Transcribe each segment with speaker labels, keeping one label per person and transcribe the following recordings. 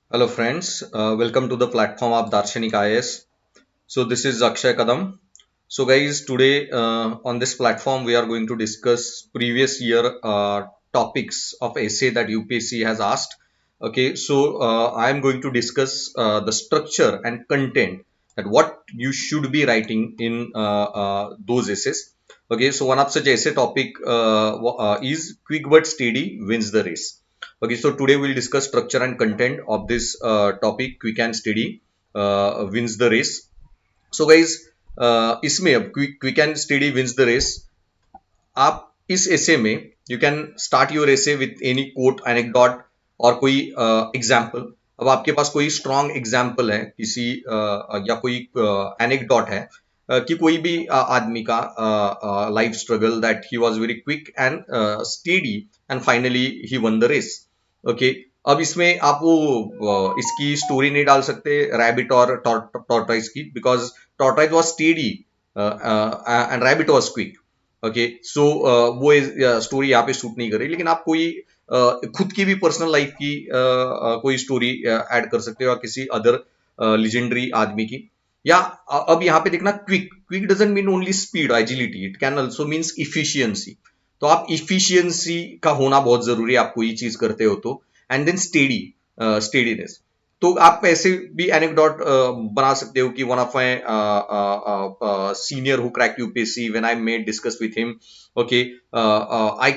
Speaker 1: Hello friends, welcome to the platform of Darshanik IAS. So this is Akshay Kadam. So guys, today on this platform we are going to discuss previous year topics of essay that UPSC has asked. Okay, so I am going to discuss the structure and content that what you should be writing in those essays. Okay, so one of such essay topic is quick but steady wins the race. Okay, so today we'll discuss structure and content of this topic quick and steady wins the race. So guys इसमें अब quick and steady wins the race. आप इस essay में you can start your essay with any quote anecdote और कोई example. अब आपके पास कोई स्ट्रॉन्ग एग्जाम्पल है किसी या कोई एनेक्डोट है कि कोई भी आदमी का life struggle that he was very quick and steady and finally he won the race. Okay, अब इसमें आप वो इसकी स्टोरी नहीं डाल सकते रैबिट और टॉर्टॉइस की, because tortoise was steady and rabbit was quick. Okay, so वो स्टोरी यहाँ पे शूट नहीं कर रही, लेकिन आप कोई खुद की भी पर्सनल लाइफ की कोई स्टोरी ऐड कर सकते हो या किसी अदर लिजेंडरी आदमी की. या अब यहाँ पे देखना, quick quick doesn't mean only speed agility, it can also means efficiency. तो आप इफिशियंसी का होना बहुत जरूरी है, आप कोई चीज करते हो तो. And then steadiness. तो आप ऐसे भी एनेक्डोट बना सकते हो कि one of my senior who crack UPSC, when I made discuss with him, okay, I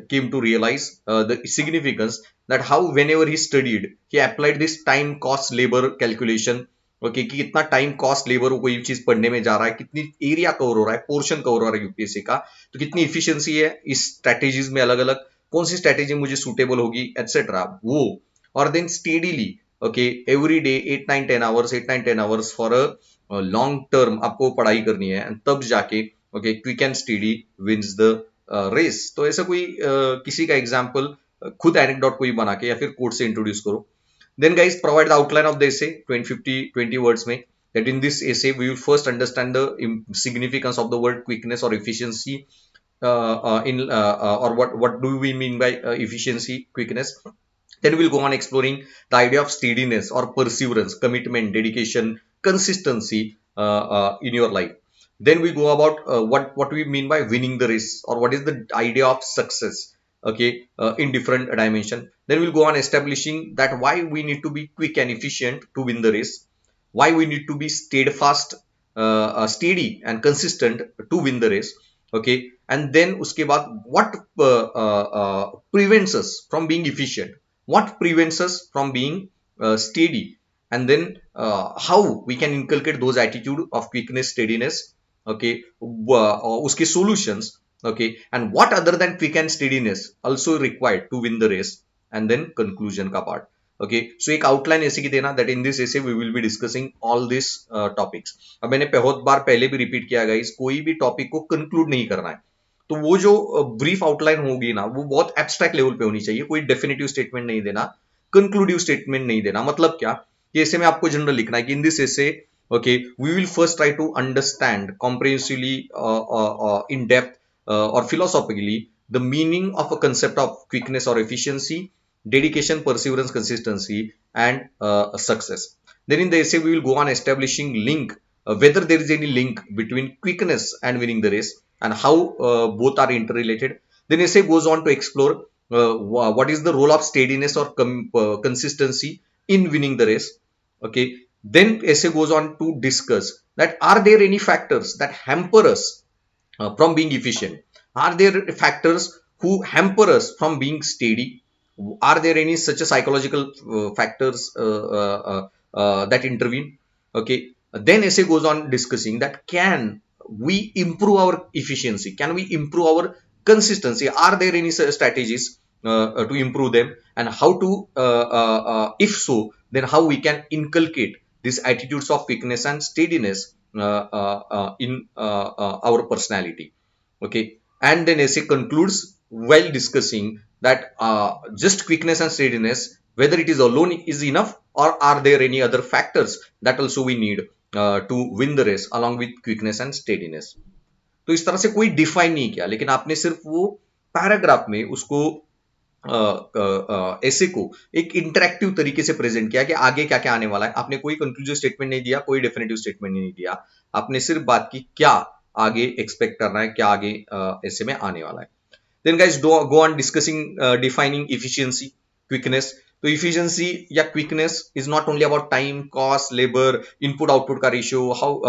Speaker 1: came to realize the significance that how whenever he studied he applied this time cost labor calculation. Okay, कि कितना time cost labour वो कोई चीज पढ़ने में जा रहा है, कितनी एरिया कवर हो रहा है, पोर्शन कवर हो रहा है यूपीएससी का, तो कितनी इफिशियंसी है इस स्ट्रैटेजीज में, अलग अलग कौन सी स्ट्रैटेजी मुझे सूटेबल होगी एटसेट्रा वो. और then steadily, okay, every day 8 9 10 hours 8 9 10 hours for a long term आपको पढ़ाई करनी है, and तब जाके okay quick and steady wins the race. तो ऐसा कोई किसी का एग्जाम्पल खुद एनेक्डोट कोई बना के या फिर कोड से इंट्रोड्यूस करो. Then guys, provide the outline of the essay 20 words में, that in this essay we will first understand the significance of the word quickness or efficiency, or what do we mean by efficiency, quickness. Then we'll go on exploring the idea of steadiness or perseverance, commitment, dedication, consistency in your life. Then we go about what we mean by winning the race, or what is the idea of success, okay, in different dimension. Then we'll go on establishing that why we need to be quick and efficient to win the race, why we need to be steadfast, steady and consistent to win the race. Okay, and then उसके बाद what prevents us from being efficient, what prevents us from being steady, and then how we can inculcate those attitude of quickness, steadiness. Okay, उसके solutions. Okay, and what other than quick and steadiness also required to win the race, and then conclusion का part. Okay, so एक outline essay की देना that in this essay we will be discussing all this topics. अब मैंने बहुत बार पहले भी repeat किया गाइस, कोई भी टॉपिक को कंक्लूड नहीं करना है. तो वो जो ब्रीफ आउटलाइन होगी ना, वो बहुत एब्स्ट्रैक्ट लेवल पे होनी चाहिए, कोई डेफिनेटिव स्टेटमेंट नहीं देना, कंक्लूडिव स्टेटमेंट नहीं देना. मतलब क्या, ये ऐसे में आपको जनरल लिखना है कि इन दिस ऐसे, okay, we will first try to understand comprehensively, in depth, or philosophically, the meaning of a concept of quickness or efficiency, dedication, perseverance, consistency, and success. Then in the essay, we will go on establishing link, whether there is any link between quickness and winning the race, and how both are interrelated. Then essay goes on to explore what is the role of steadiness or consistency in winning the race. Okay. Then essay goes on to discuss that are there any factors that hamper us from being efficient? Are there factors who hamper us from being steady? Are there any such a psychological factors that intervene? Okay. Then essay goes on discussing that can we improve our efficiency? Can we improve our consistency? Are there any strategies to improve them? And how to, if so, then how we can inculcate these attitudes of quickness and steadiness in our personality. Okay, and then essay concludes while discussing that just quickness and steadiness, whether it is alone is enough, or are there any other factors that also we need to win the race along with quickness and steadiness. तो इस तरह से कोई define नहीं किया, लेकिन आपने सिर्फ वो पैराग्राफ में उसको ऐसे को एक इंटरेक्टिव तरीके से प्रेजेंट किया कि आगे क्या क्या आने वाला है। आपने कोई कंक्लूसिव स्टेटमेंट नहीं दिया, कोई डेफिनेटिव स्टेटमेंट नहीं दिया, आपने सिर्फ बात की क्या आगे एक्सपेक्ट करना है, क्या आगे ऐसे में आने वाला है। Then guys go on discussing defining efficiency, quickness. तो इफिशियंसी या quickness is not only about time, cost, labour, input output का ratio, how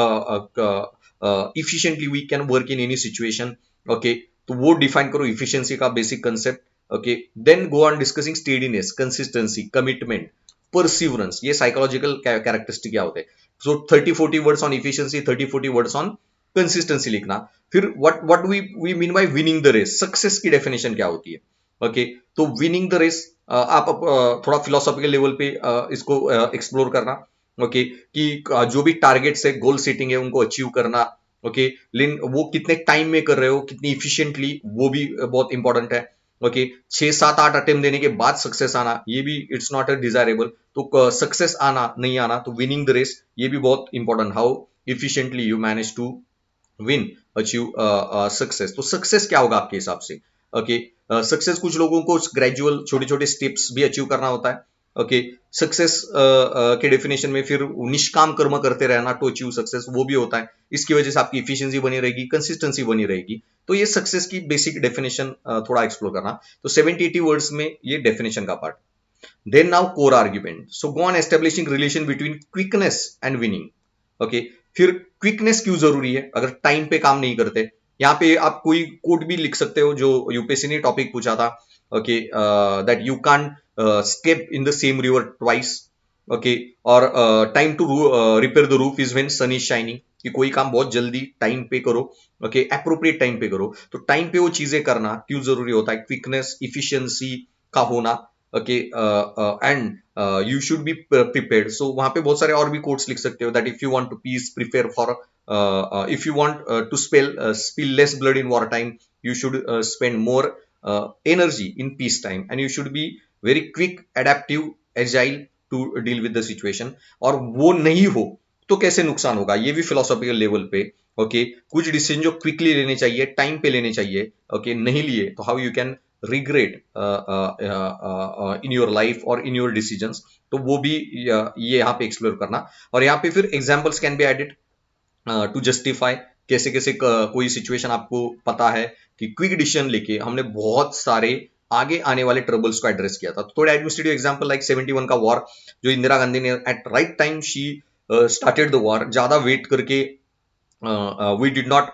Speaker 1: efficiently we can work in any situation. Okay, तो वो डिफाइन करो इफिशियंसी का basic concept. Okay, then go on discussing steadiness, consistency, commitment, perseverance. ये psychological characteristic क्या होते हैं। So 30-40 words on efficiency, 30-40 words on consistency लिखना। फिर what we mean by winning the race, success की डेफिनेशन क्या होती है। ओके, तो विनिंग द रेस आप थोड़ा फिलोसॉफिकल लेवल पे इसको एक्सप्लोर करना। ओके, कि जो भी टारगेट्स है, गोल सेटिंग है, उनको अचीव करना। ओके, लेकिन वो कितने टाइम में कर रहे हो, कितनी इफिशिएंटली, वो भी बहुत इंपॉर्टेंट है। ओके, 6-7-8 अटेम्प्ट देने के बाद सक्सेस आना, ये भी इट्स नॉट अ डिजायरेबल। तो सक्सेस आना नहीं आना, तो विनिंग द रेस ये भी बहुत important, how efficiently you manage to win, achieve success. तो सक्सेस क्या होगा आपके हिसाब से। ओके, सक्सेस कुछ लोगों को ग्रेजुअल छोटे छोटे स्टेप्स भी अचीव करना होता है। ओके, सक्सेस के डेफिनेशन में फिर निष्काम कर्म करते रहना टू अचीव सक्सेस, वो भी होता है। इसकी वजह से आपकी इफिशियंसी बनी रहेगी, कंसिस्टेंसी बनी रहेगी। तो ये सक्सेस की बेसिक डेफिनेशन थोड़ा एक्सप्लोर करना। तो 70-80 वर्ड्स में ये डेफिनेशन का part. Then now core argument, so go on establishing relation between quickness and winning. Okay, फिर क्विकनेस क्यों जरूरी है अगर टाइम पे काम नहीं करते। यहाँ पे आप कोई कोड भी लिख सकते हो जो यूपीएससी ने टॉपिक पूछा था। Okay, that you can't step in the same river twice. Okay, और time to repair the roof is when sun is shining, कि कोई काम बहुत जल्दी टाइम पे करो। ओके, अप्रोप्रिएट टाइम पे करो। तो टाइम पे वो चीजें करना क्यों जरूरी होता है, क्विकनेस, इफिशियंसी का होना। Okay, and you should be prepared. So वहां पे बहुत सारे और भी कोट्स लिख सकते हो, that if you want to peace prepare for, if you want to spill less blood in war time, you should spend more energy in peace time, and you should be very quick, adaptive, agile to deal with the situation। और वो नहीं हो तो कैसे नुकसान होगा, ये भी फिलोसॉफिकल लेवल पे। ओके, कुछ डिसीजन जो क्विकली लेने चाहिए, टाइम पे लेने चाहिए, ओके, नहीं लिए तो how you can regret in your life और इन योर डिसीजंस। तो वो भी ये यहाँ पे एक्सप्लोर करना। और यहाँ पे फिर examples can be added to justify, कैसे कैसे कोई सिचुएशन आपको पता है कि क्विक डिसीजन लेके हमने बहुत सारे आगे आने वाले ट्रबल्स को एड्रेस किया था। तो थोड़े एडमिनिस्ट्रेटिव एग्जांपल, लाइक 71 का वॉर, जो इंदिरा गांधी ने at right time she started the war, ज्यादा वेट करके we did not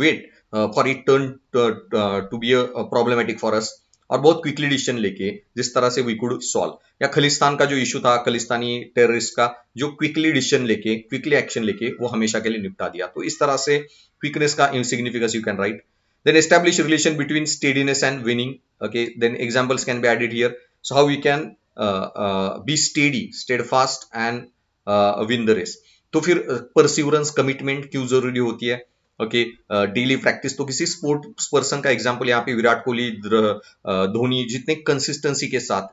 Speaker 1: wait for it turn to be a problematic for us, और बहुत क्विकली डिसीजन लेके जिस तरह से वी कुड सॉल्व। या खलिस्तान का जो इशू था, खलिस्तानी टेररिस्ट का, जो क्विकली डिसीजन लेके, क्विकली एक्शन लेके वो हमेशा के लिए निपटा दिया। तो इस तरह से क्विकनेस का significance you can write. then establish relation between steadiness and winning। Okay, then examples can be added here, so how we can be steady, steadfast and win the race। तो फिर परसिवरेंस, कमिटमेंट क्यों जरूरी होती है। Okay, daily practice, तो किसी sports person का example यहाँ पे विराट कोहली, धोनी, जितने कंसिस्टेंसी के साथ,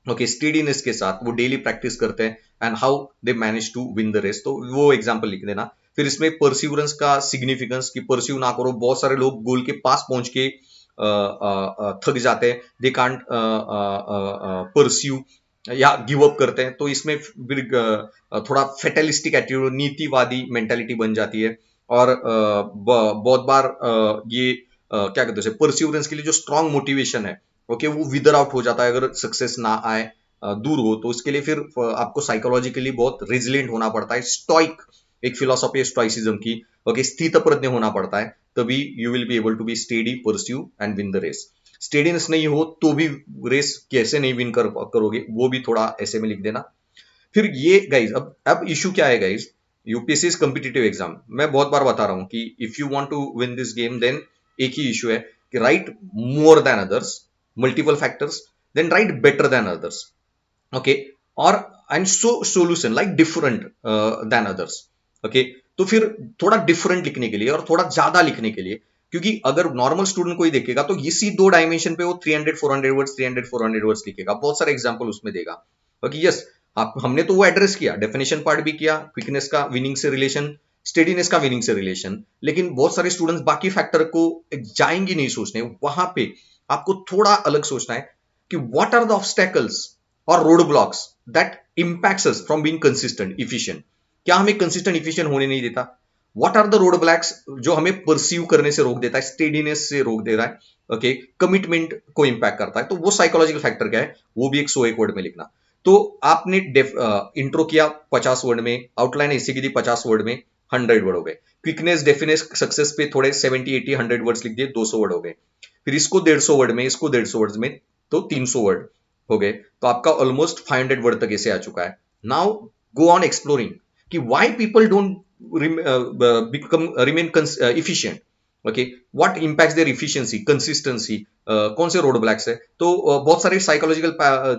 Speaker 1: ओके, स्टेडीनेस के साथ वो डेली प्रैक्टिस करते हैं, and how they manage to win the race, तो वो एग्जांपल लिख देना। फिर इसमें परसिवरेंस का सिग्निफिकेंस, कि परस्यू ना करो, बहुत सारे लोग गोल के पास पहुंच के थक जाते हैं, दे कांट परस्यू या गिव अप करते हैं। तो इसमें फिर थोड़ा फेटलिस्टिक एटीट्यूड, नीतिवादी मेंटालिटी बन जाती है। और बहुत बार ये क्या कहते हैं, परसिवरेंस के लिए जो स्ट्रांग मोटिवेशन है, ओके, वो विदर आउट हो जाता है अगर सक्सेस ना आए, दूर हो। तो उसके लिए फिर आपको साइकोलॉजिकली बहुत रेजिलियंट होना पड़ता है, स्टॉइक, एक फिलोसॉफी है स्टॉइसिज्म की। ओके, स्थित प्रज्ञ होना पड़ता है, तभी you will be able to be steady, pursue and win the race. Steadiness नहीं हो तो भी रेस कैसे नहीं विन करोगे, वो भी थोड़ा ऐसे में लिख देना। फिर ये गाइज, अब इशू क्या है guys, UPSC is competitive exam. मैं बहुत बार बता रहा हूं कि if you want to win this game, then एक ही इशू है कि write more than others, multiple factors, then write better than others. Okay, और and so solution like different than others. Okay, तो फिर थोड़ा डिफरेंट लिखने के लिए और थोड़ा ज्यादा लिखने के लिए, क्योंकि अगर नॉर्मल स्टूडेंट कोई देखेगा तो इसी 2 डायमेंशन पे वो 300-400 वर्ड्स, 300-400 वर्ड्स लिखेगा, बहुत सारे एग्जांपल उसमें देगा। ओके, यस, आप हमने तो वो एड्रेस किया, डेफिनेशन पार्ट भी किया, क्विकनेस का विनिंग से रिलेशन, स्टेडीनेस का विनिंग से रिलेशन, लेकिन बहुत सारे स्टूडेंट्स बाकी फैक्टर को जाएंगे नहीं सोचने, वहां पे आपको थोड़ा अलग सोचना है। कि व्हाट आर द ऑब्स्टेकल्स और road blocks that impacts us from being consistent efficient, क्या हमें कंसिस्टेंट इफिशिएंट होने नहीं देता, what are the road blocks जो हमें परस्यू करने से रोक देता है, स्टेडीनेस से रोक दे रहा है, ओके, कमिटमेंट को इंपैक्ट करता है, तो वो साइकोलॉजिकल फैक्टर क्या है, वो भी एक 101 वर्ड में लिखना। तो आपने इंट्रो किया 50 वर्ड में, आउटलाइन ऐसे की थी 50 वर्ड में, 100 वर्ड हो गए। क्विकनेस डेफिनेस सक्सेस पे थोड़े 70 80 100 वर्ड्स लिख दिए, 200 वर्ड हो गए। फिर इसको 150 वर्ड में, इसको 150 वर्ड में, तो 300 वर्ड हो गए। तो आपका ऑलमोस्ट 500 वर्ड तक ऐसे आ चुका है। नाउ गो ऑन एक्सप्लोरिंग कि why people don't become remain efficient, okay, what impacts their efficiency, consistency, कौन से रोड ब्लॉक्स है। तो बहुत सारी साइकोलॉजिकल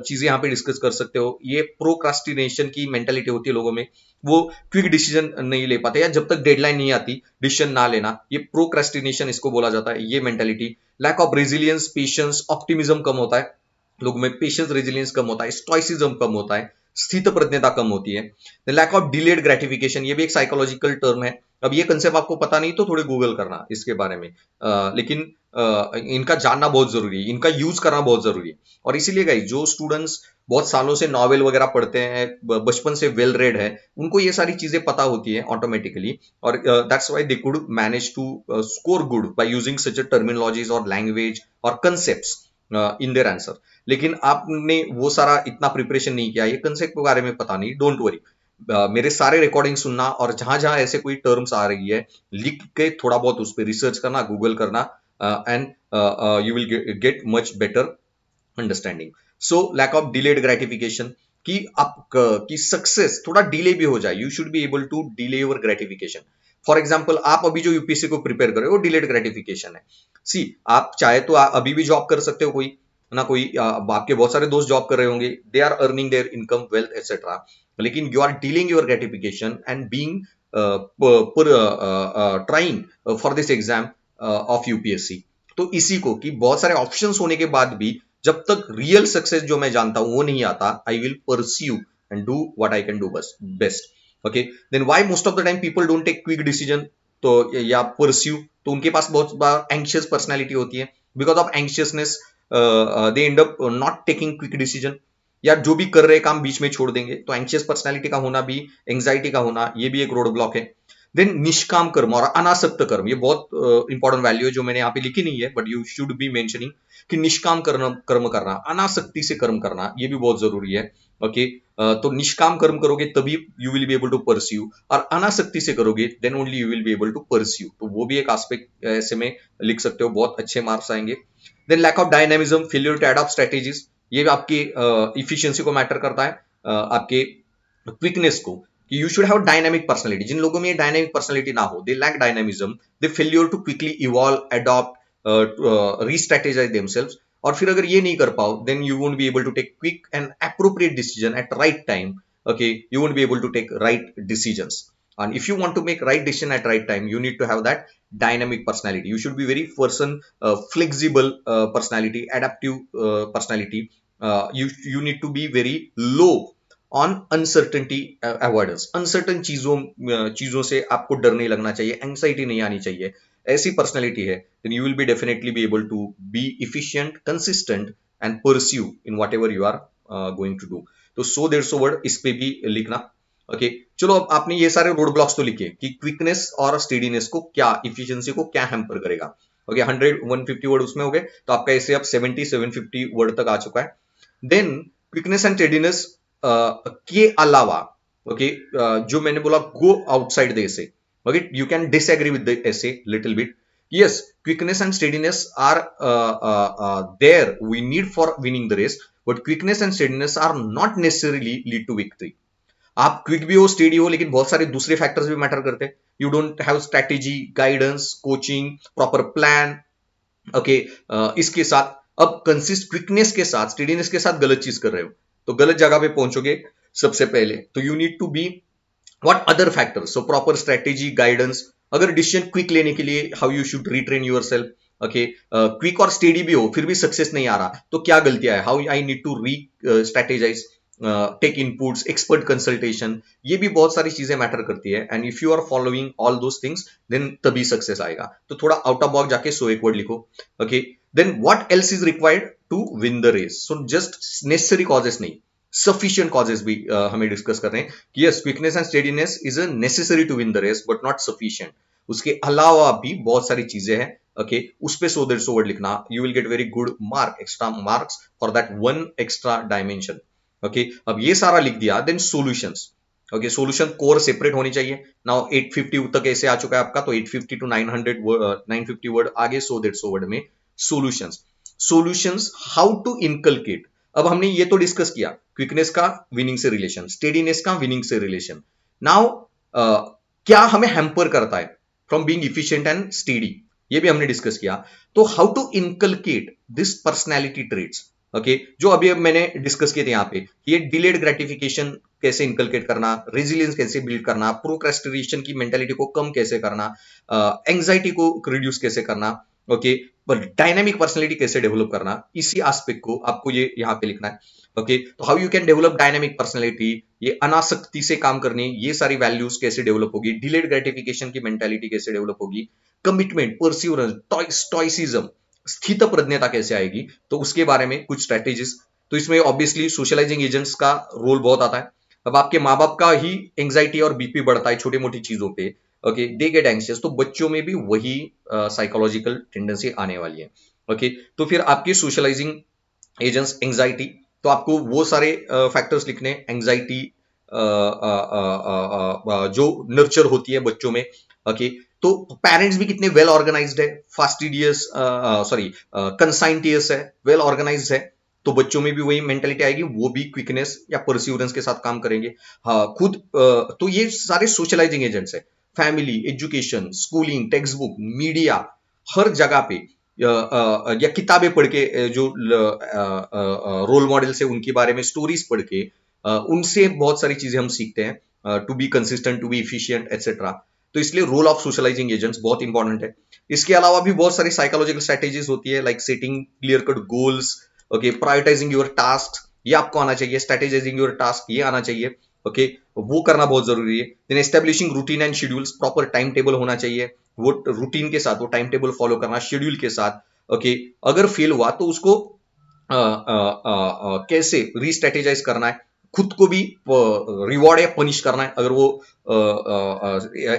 Speaker 1: चीजें यहाँ पे डिस्कस कर सकते हो। ये प्रोक्रास्टिनेशन की मेंटालिटी होती है लोगों में, वो क्विक डिसीजन नहीं ले पाते, या जब तक डेडलाइन नहीं आती डिसीजन ना लेना, ये प्रोक्रास्टिनेशन इसको बोला जाता है, ये mentality. Lack of resilience, patience, optimism कम होता है लोगों में, पेशेंस रेजिलियंस कम होता है, स्टॉइसिज्म कम होता है, स्थित प्रज्ञता कम होती है। लैक ऑफ डिलेड ग्रेटिफिकेशन, ये भी एक साइकोलॉजिकल टर्म है। अब ये कंसेप्ट आपको पता नहीं तो थोड़े गूगल करना इसके बारे में, लेकिन इनका जानना बहुत जरूरी है, इनका यूज करना बहुत जरूरी है। और इसीलिए गाइस, जो स्टूडेंट्स बहुत सालों से नॉवेल वगैरह पढ़ते हैं, बचपन से वेल रेड है, उनको ये सारी चीजें पता होती है ऑटोमेटिकली, और that's why they could manage to score good by using such a terminologies और लैंग्वेज और कंसेप्ट्स इन देयर आंसर। लेकिन आपने वो सारा इतना प्रिपरेशन नहीं किया, ये कंसेप्ट के बारे में पता नहीं, डोंट वरी, मेरे सारे रिकॉर्डिंग सुनना, और जहां जहां ऐसे कोई टर्म्स आ रही है लिख के थोड़ा बहुत उस पर रिसर्च करना, गूगल करना, and you will get much better understanding. So lack of delayed gratification, कि आप कि सक्सेस थोड़ा डिले भी हो जाए, you should be able to delay your gratification. For example, आप अभी जो यूपीएससी को प्रिपेयर कर रहे हो, डिलेड ग्रेटिफिकेशन है। सी, आप चाहे तो अभी भी जॉब कर सकते हो, कोई ना कोई, आपके बहुत सारे दोस्त जॉब कर रहे होंगे, they are earning their income, wealth, etcetera, लेकिन you are dealing your gratification and being trying for this exam of UPSC. तो इसी को, कि बहुत सारे ऑप्शंस होने के बाद भी जब तक रियल सक्सेस जो मैं जानता हूं वो नहीं आता, I will pursue and do what I can do बस best. Okay, then why most of the time people don't take quick decision, तो या परस्यू, तो उनके पास बहुत बार एंग्शियस पर्सनैलिटी होती है, because of anxiousness they end up not taking quick decision, या जो भी कर रहे काम बीच में छोड़ देंगे। तो एंग्शियस पर्सनैलिटी का होना भी, एंग्जाइटी का होना, ये भी एक रोड ब्लॉक है। देन निष्काम कर्म और अनासक्त कर्म, ये बहुत इंपॉर्टेंट वैल्यू है जो मैंने यहाँ पे लिखी नहीं है, but you should be mentioning, कि निष्काम कर्म करना, अनासक्ति से कर्म करना, ये भी बहुत जरूरी है। ओके, तो निष्काम कर्म करोगे तभी you will be able to pursue, और अनासक्ति से करोगे then only you will be able to pursue. तो वो भी एक एस्पेक्ट ऐसे में लिख सकते हो, बहुत अच्छे मार्क्स आएंगे। Then lack of dynamism, failure to adopt strategies, ये भी आपकी इफिशियंसी को मैटर करता है, आपके क्विकनेस को, कि you should have dynamic personality. जिन लोगों में ये डायनामिक पर्सनालिटी ना हो, they lack dynamism, they failure to quickly evolve, adopt, restrategize themselves. और फिर अगर ये नहीं कर पाओ, then you won't be able to take quick and appropriate decision at right time. Okay, you won't be able to take right decisions, and if you want to make right decision at right time, you need to have that dynamic personality. You should be very person, flexible personality, adaptive personality. You need to be very low on uncertainty avoidance, uncertain चीजों से आपको डर नहीं लगना चाहिए, anxiety नहीं आनी चाहिए, ऐसी पर्सनैलिटी है, then you will be definitely be able to be efficient, consistent and pursue in whatever you are going to do. तो 100-150 वर्ड इस पे भी लिखना। ओके, चलो, अब आपने ये सारे रोड ब्लॉक्स तो लिखे कि क्विकनेस और स्टेडीनेस को क्या, इफिशियंसी को क्या हैम्पर करेगा। ओके, 100-150 वर्ड उसमें हो गए, तो आपका ऐसे अब 70-750 वर्ड तक आ चुका है। देन क्विकनेस एंड स्टेडीनेस के अलावा, ओके, जो मैंने बोला, go outside the essay. Okay, you can disagree with the essay little bit. yes, quickness and steadiness are there, we need for winning the race, but quickness and steadiness are not necessarily lead to victory. आप quick भी हो, steady हो, लेकिन बहुत सारे दूसरे factors भी matter करते हैं। You don't have strategy, guidance, coaching, proper plan. Okay, इसके साथ अब कंसिस्ट क्विकनेस के साथ, स्टेडीनेस के साथ गलत चीज कर रहे हो तो गलत जगह पे पहुंचोगे सबसे पहले। तो you need to be what other factors, so proper strategy, guidance, अगर डिसीजन क्विक लेने के लिए how you should retrain yourself. Okay, quick और स्टेडी भी हो फिर भी सक्सेस नहीं आ रहा तो क्या गलतियां है, how I need to restrategize, take inputs, expert consultation, ये भी बहुत सारी चीजें मैटर करती है। And if you are following all those things then तभी सक्सेस आएगा। तो थोड़ा आउट ऑफ बॉक्स जाके 101 वर्ड लिखो। Okay, then what else is required to win the race. So just necessary causes नहीं, सफिशियंट कॉजेस भी हमें डिस्कस कर रहे हैं कि yes, quickness and steadiness is a necessary to win the race but not sufficient. उसके अलावा भी बहुत सारी चीजें हैं. ओके, उस पे 100-150 वर्ड लिखना. You will get very good mark, extra marks for that one extra dimension. Okay, अब ये सारा लिख दिया, then solutions. Okay, solution core separate होनी चाहिए. नाउ 850 तक ऐसे आ चुका है आपका, तो 850 टू 900 950 वर्ड आगे 100-150 वर्ड में solutions. Solutions how to inculcate. अब हमने ये तो डिस्कस किया, क्विकनेस का विनिंग से रिलेशन, स्टेडीनेस का विनिंग से रिलेशन. नाउ क्या हमें हैम्पर करता है from being efficient and steady, ये भी हमने डिस्कस किया. तो how to inculcate this personality traits. Okay, जो अभी अब मैंने डिस्कस किए थे यहाँ पे, ये डिलेड ग्रेटिफिकेशन कैसे इनकलकेट करना, रेजिलियंस कैसे बिल्ड करना, प्रोक्रेस्टिनेशन की मेंटालिटी को कम कैसे करना, एंजाइटी को रिड्यूस कैसे करना. ओके, पर डायनामिक पर्सनैलिटी कैसे डेवलप करना, इसी एस्पेक्ट को आपको ये यहाँ पे लिखना है. ओके, तो how you can develop dynamic personality, ये अनासक्ति से काम करनी, ये सारी वैल्यूज कैसे डेवलप होगी, डिलेड ग्रेटिफिकेशन की मेंटालिटी कैसे डेवलप होगी, कमिटमेंट, परसिवरेंस, स्टॉइसिज्म, स्थित प्रज्ञता कैसे आएगी, तो उसके बारे में कुछ स्ट्रेटेजीज. तो इसमें ऑब्वियसली सोशलाइजिंग एजेंट्स का रोल बहुत आता है. अब आपके माँ बाप का ही एंग्जाइटी और बीपी बढ़ता है छोटी मोटी चीजों पे, ओके, दे गेट एंग्शियस, तो बच्चों में भी वही साइकोलॉजिकल टेंडेंसी आने वाली है. ओके, तो फिर आपकी सोशलाइजिंग एजेंट्स, एंग्जाइटी, तो आपको वो सारे फैक्टर्स लिखने. एंग्जाइटी जो नर्चर होती है बच्चों में. ओके, तो पेरेंट्स भी कितने वेल ऑर्गेनाइज्ड है, फास्टिडियस, सॉरी, कंसाइंटियस है, वेल ऑर्गेनाइज्ड है, तो बच्चों में भी वही मेंटेलिटी आएगी, वो भी क्विकनेस या परसिवरेंस के साथ काम करेंगे. हाँ, खुद तो ये सारे सोशलाइजिंग एजेंट्स है. Family, education, schooling, text book, media, हर जगह पे या किताबें पढ़ के जो रोल मॉडल्स है उनके बारे में स्टोरीज पढ़ के उनसे बहुत सारी चीजें हम सीखते हैं, to be consistent, to be efficient, etcetera. तो इसलिए रोल ऑफ सोशलाइजिंग एजेंट्स बहुत इंपॉर्टेंट है. इसके अलावा भी बहुत सारी साइकोलॉजिकल स्ट्रेटेजीज होती है, like setting clear cut goals. Okay, prioritising your task, ये आपको आना चाहिए. स्ट्रेटेजाइजिंग योर टास्क, ये आना चाहिए. ओके, वो करना बहुत जरूरी है. Then establishing routine and schedules, proper time table होना चाहिए. वो रूटीन के साथ, वो टाइम टेबल फॉलो करना शेड्यूल के साथ. ओके, अगर फेल हुआ तो उसको कैसे रीस्ट्रेटेजाइज करना है, खुद को भी रिवॉर्ड या पनिश करना है अगर वो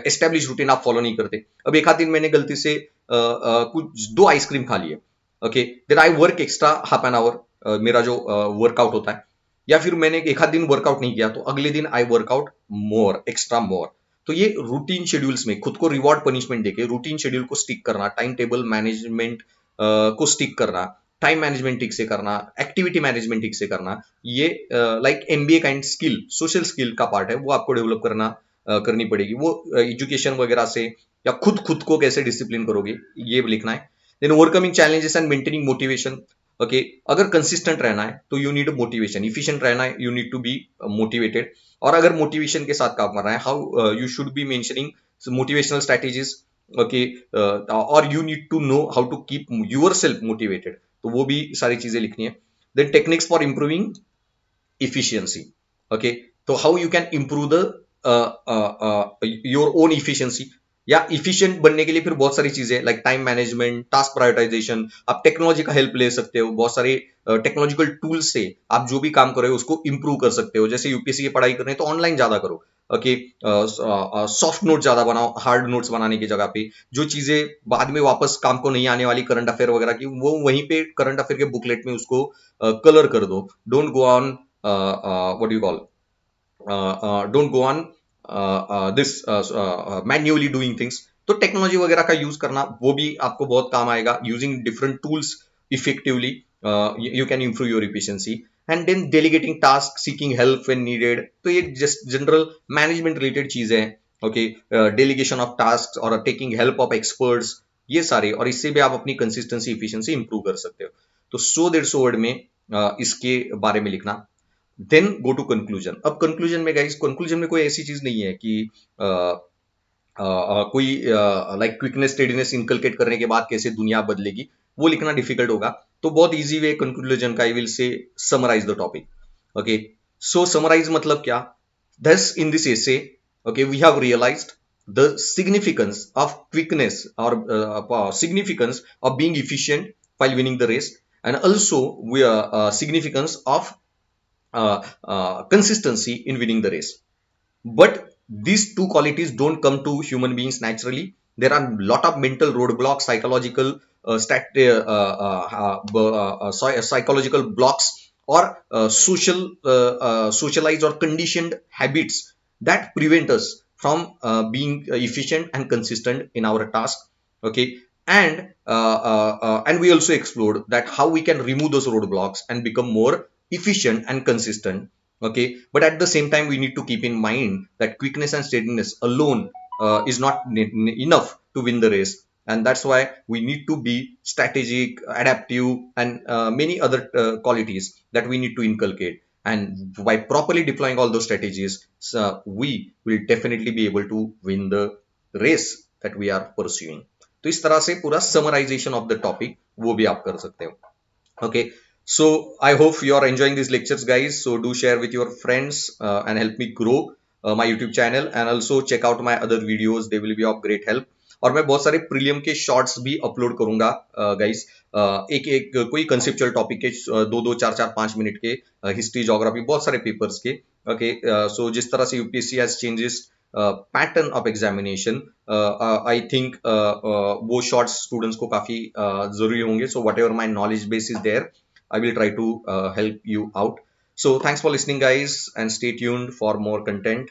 Speaker 1: एस्टेब्लिश रूटीन आप फॉलो नहीं करते. अब एक आध दिन मैंने गलती से कुछ 2 आइसक्रीम खा लिए. Okay, then I work extra half an hour, मेरा जो वर्कआउट होता है. या फिर मैंने एक आध दिन वर्कआउट नहीं किया तो अगले दिन आई वर्कआउट मोर, एक्स्ट्रा मोर. तो ये रूटीन शेड्यूल्स में खुद को रिवॉर्ड पनिशमेंट देके रूटीन शेड्यूल को स्टिक करना, टाइम टेबल मैनेजमेंट को स्टिक करना, टाइम मैनेजमेंट ठीक से करना, एक्टिविटी मैनेजमेंट ठीक से करना, ये like MBA kind skill, social skill का पार्ट है, वो आपको डेवलप करना करनी पड़ेगी. वो एजुकेशन वगैरह से, या खुद खुद को कैसे डिसिप्लिन करोगे, ये लिखना है. Then overcoming challenges and maintaining motivation. Okay, अगर कंसिस्टेंट रहना है तो यू नीड मोटिवेशन, इफिशिएंट रहना है you need to be motivated. और अगर मोटिवेशन के साथ काम करना है, how you should be mentioning motivational strategies. Okay, और you need to know how to keep your self motivated, तो वो भी सारी चीजें लिखनी है. Then techniques for improving efficiency. Okay, तो how you can improve the your own efficiency. या इफिशिएंट बनने के लिए फिर बहुत सारी चीजें, like time management, task prioritisation, आप टेक्नोलॉजी का हेल्प ले सकते हो. बहुत सारे टेक्नोलॉजिकल टूल्स से आप जो भी काम कर रहे हो उसको इंप्रूव कर सकते हो. जैसे यूपीएससी की पढ़ाई कर रहे हैं तो ऑनलाइन ज्यादा करो. ओके, सॉफ्ट नोट ज्यादा बनाओ हार्ड नोट्स बनाने की जगह पे. जो चीजें बाद में वापस काम को नहीं आने वाली, करंट अफेयर वगैरह की, वो वहीं पे करंट अफेयर के बुकलेट में उसको कलर कर दो. Don't go on, what you call, don't go on this manually doing things. तो टेक्नोलॉजी वगैरह का यूज करना वो भी आपको बहुत काम आएगा. Using different tools effectively you can improve your efficiency. And then delegating task, seeking help when needed, तो ये जस्ट जनरल मैनेजमेंट रिलेटेड चीजें हैं. ओके, डेलीगेशन ऑफ टास्क और टेकिंग हेल्प ऑफ एक्सपर्ट्स, ये सारे, और इससे भी आप अपनी कंसिस्टेंसी, इफिशिएंसी इंप्रूव कर सकते हो. तो 100-150 वर्ड में इसके बारे में लिखना. Then go to conclusion. अब कंक्लूजन में गाइस, कंक्लूजन में कोई ऐसी चीज नहीं है कि कोई लाइक क्विकनेस, स्टेडीनेस इनकलकेट करने के बाद कैसे दुनिया बदलेगी, वो लिखना डिफिकल्ट होगा. तो बहुत इजी वे कंक्लूजन का, I will say summarize the topic. Okay, so summarize मतलब क्या. thus in this essay, okay, we have realized the significance of quickness or significance of being efficient while winning the race. and also significance of consistency in winning the race. But these two qualities don't come to human beings naturally. There are a lot of mental roadblocks, psychological psychological blocks, or socialized or conditioned habits that prevent us from being efficient and consistent in our task. Okay, and we also explored that how we can remove those roadblocks and become more efficient and consistent. Okay, but at the same time we need to keep in mind that quickness and steadiness alone is not enough to win the race, and that's why we need to be strategic, adaptive, and many other qualities that we need to inculcate. And by properly deploying all those strategies, we will definitely be able to win the race that we are pursuing. तो इस तरह से पूरा summarization of the topic वो भी आप कर सकते हो. Okay, so I hope you are enjoying these lectures, guys. So do share with your friends and help me grow my YouTube channel, and also check out my other videos. They will be of great help. और मैं बहुत सारे prelim के shorts भी upload करूंगा guys. एक एक कोई कंसेप्चुअल टॉपिक के दो दो चार चार 5 मिनट के, हिस्ट्री ज्योग्राफी बहुत सारे पेपर्स के. ओके, सो जिस तरह से UPSC has changes pattern of examination, I think वो शॉर्ट्स स्टूडेंट्स को काफी जरूरी होंगे. So whatever my knowledge base is there, I will try to help you out. So thanks for listening, guys, and stay tuned for more content.